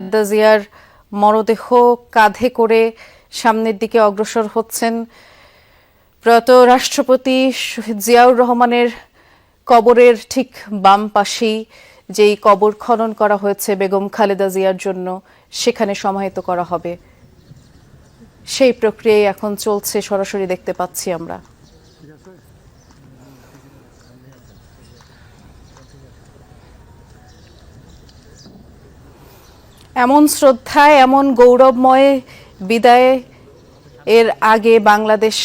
খালেদা জিয়ার মরদেহ কাঁধে করে সামনের দিকে অগ্রসর হচ্ছেন। প্রয়াত রাষ্ট্রপতি শহীদ জিয়াউর রহমানের কবরের ঠিক বাম পাশেই যেই কবর খনন করা হয়েছে বেগম খালেদা জিয়ার জন্য, সেখানে সমাহিত করা হবে। সেই প্রক্রিয়ায় এখন চলছে, সরাসরি দেখতে পাচ্ছি আমরা। এমন শ্রদ্ধায়, এমন গৌরবময় বিদায় এর আগে বাংলাদেশ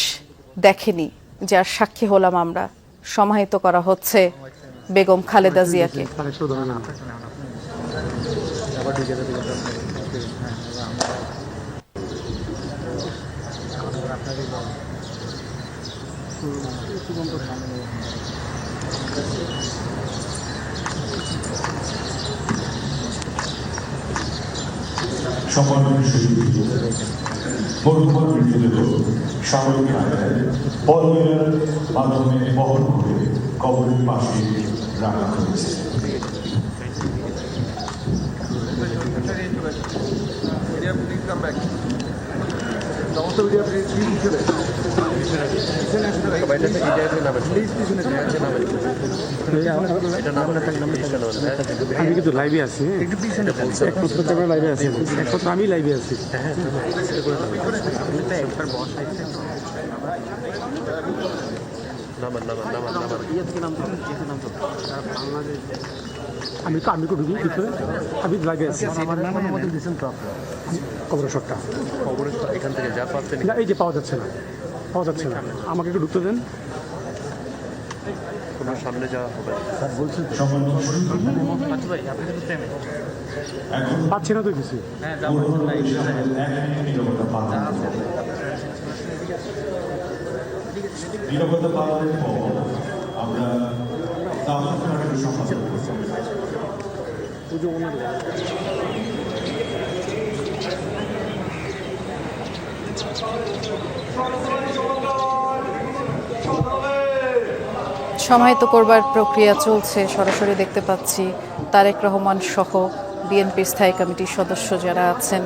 দেখেনি, যার সাক্ষী হলাম আমরা। সমাহিত করা হচ্ছে বেগম খালেদা জিয়াকে। সম্মানিত শহীদ বন্ধুবর মৃতদেহ সামরিক কায়দায় পলয়ের মাধ্যমে বহন করে কবরের পাশে রাখা হয়েছে। আমি কিন্তু লাইভে আছি, লাইভে আছি, একমাত্র আমি লাইভে আছি। আমি তো ঢুকি ভিতরে, আমি লাইভে আছি। কবরের শটটা এখান থেকে যা পাচ্ছেন না, এই যে পাওয়া যাচ্ছে না, আমাকে একটু ঢুকতে দেন। তোমার সামনে যাওয়া হবে। পাচ্ছি না তো কিছু। নিরাপত্তা পালনের পর আমরা সম্পাদন করছি। সমাহিত করবার প্রক্রিয়া চলছে, সরাসরি দেখতে পাচ্ছি। তারেক রহমান সহ বিএনপির স্থায়ী কমিটির সদস্য যারা আছেন